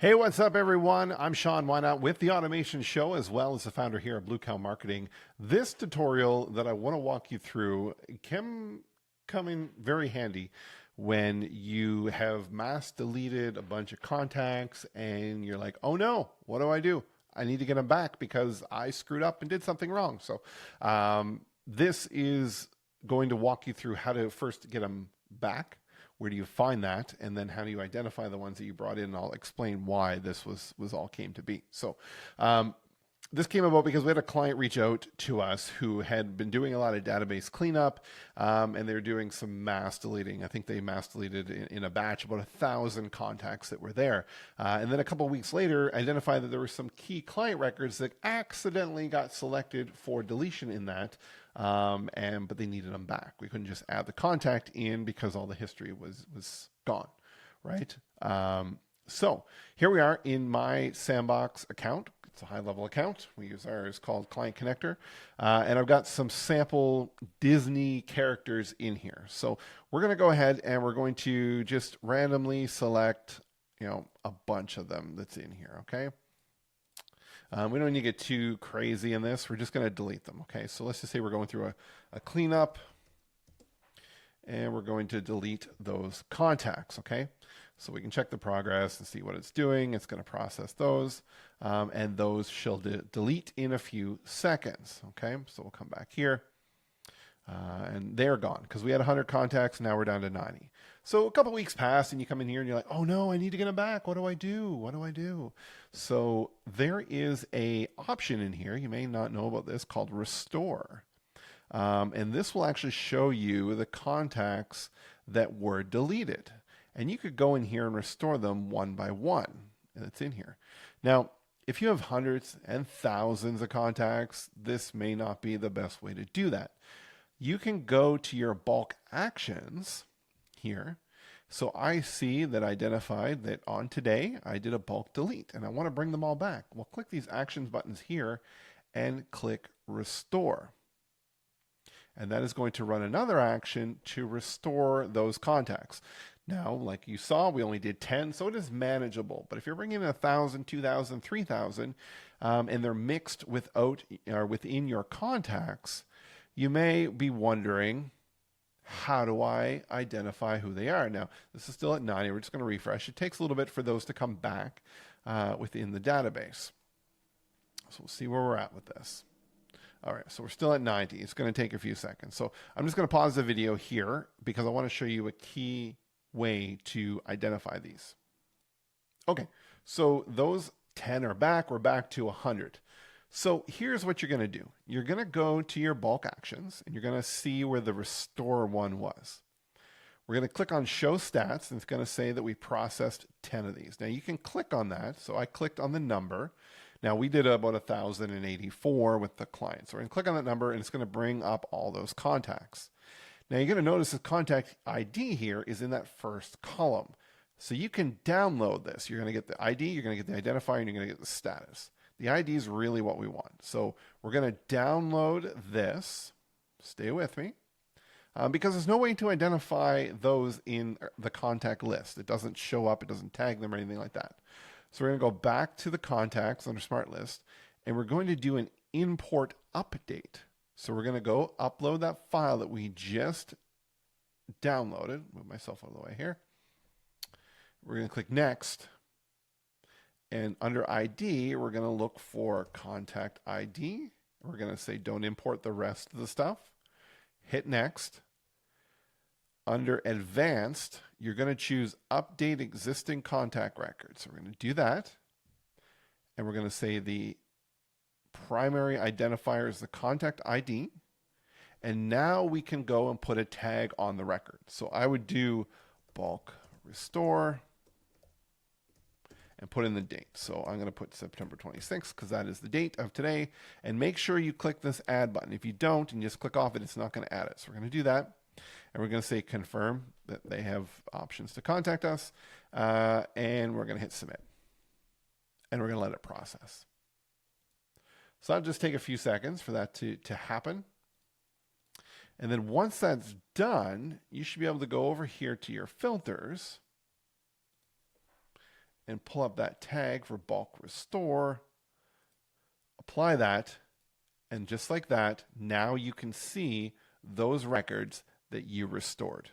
Hey, what's up, everyone? I'm Shaun Whynacht with The Automation Show, as well as the founder here at Blue Cow Marketing. This tutorial that I want to walk you through can come in very handy when you have mass deleted a bunch of contacts and you're like, oh no, what do I do? I need to get them back because I screwed up and did something wrong. So this is going to walk you through how to first get them back. Where do you find that? And then how do you identify the ones that you brought in? And I'll explain why this was all came to be. So this came about because we had a client reach out to us who had been doing a lot of database cleanup, and they're doing some mass deleting. I think they mass deleted in a batch about 1,000 contacts that were there. And then a couple of weeks later, identified that there were some key client records that accidentally got selected for deletion in that. But they needed them back. We couldn't just add the contact in because all the history was gone, right? So here we are in my Sandbox account. It's a high-level account. We use ours called Client Connector. And I've got some sample Disney characters in here. So we're going to go ahead and we're going to just randomly select, a bunch of them that's in here, okay? We don't need to get too crazy in this. We're just going to delete them, okay? So let's just say we're going through a cleanup, and we're going to delete those contacts, okay? So we can check the progress and see what it's doing. It's going to process those, and those shall delete in a few seconds, okay? So we'll come back here, and they're gone because we had 100 contacts. Now we're down to 90. So a couple weeks pass, and you come in here, and you're like, oh, no, I need to get them back. What do I do? What do I do? So there is a option in here. You may not know about this called Restore. And this will actually show you the contacts that were deleted. And you could go in here and restore them one by one. And it's in here. Now, if you have hundreds and thousands of contacts, this may not be the best way to do that. You can go to your bulk actions here. So I see that identified that on today, I did a bulk delete and I want to bring them all back. Well, click these actions buttons here and click restore. And that is going to run another action to restore those contacts. Now, like you saw, we only did 10, so it is manageable. But if you're bringing in 1,000, 2,000, 3,000, and they're mixed within your contacts, you may be wondering, how do I identify who they are? Now, this is still at 90. We're just going to refresh. It takes a little bit for those to come back within the database. So we'll see where we're at with this. All right, so we're still at 90. It's going to take a few seconds. So I'm just going to pause the video here because I want to show you a key way to identify these. Okay, so those 10 are back. We're back to 100. So here's what you're going to do. You're going to go to your bulk actions, and you're going to see where the restore one was. We're going to click on show stats, and it's going to say that we processed 10 of these. Now you can click on that. So I clicked on the number. Now we did about 1,084 with the client. So we're going to click on that number, and it's going to bring up all those contacts. Now you're going to notice the contact ID here is in that first column. So you can download this. You're going to get the ID, you're going to get the identifier, and you're going to get the status. The ID is really what we want. So we're going to download this. Stay with me. Because there's no way to identify those in the contact list. It doesn't show up. It doesn't tag them or anything like that. So we're going to go back to the contacts under Smart List, and we're going to do an import update. So we're going to go upload that file that we just downloaded. Move myself out of the way here. We're going to click Next. And under ID, we're going to look for contact ID. We're going to say don't import the rest of the stuff. Hit Next. Under Advanced, you're going to choose Update Existing Contact Records. So we're going to do that. And we're going to say the primary identifier is the contact ID. And now we can go and put a tag on the record. So I would do bulk restore and put in the date. So I'm going to put September 26th because that is the date of today. And make sure you click this add button. If you don't and you just click off it, it's not going to add it. So we're going to do that. And we're going to say confirm that they have options to contact us. And we're going to hit submit. And we're going to let it process. So that'll just take a few seconds for that to happen. And then once that's done, you should be able to go over here to your filters and pull up that tag for bulk restore, apply that, and just like that, now you can see those records that you restored.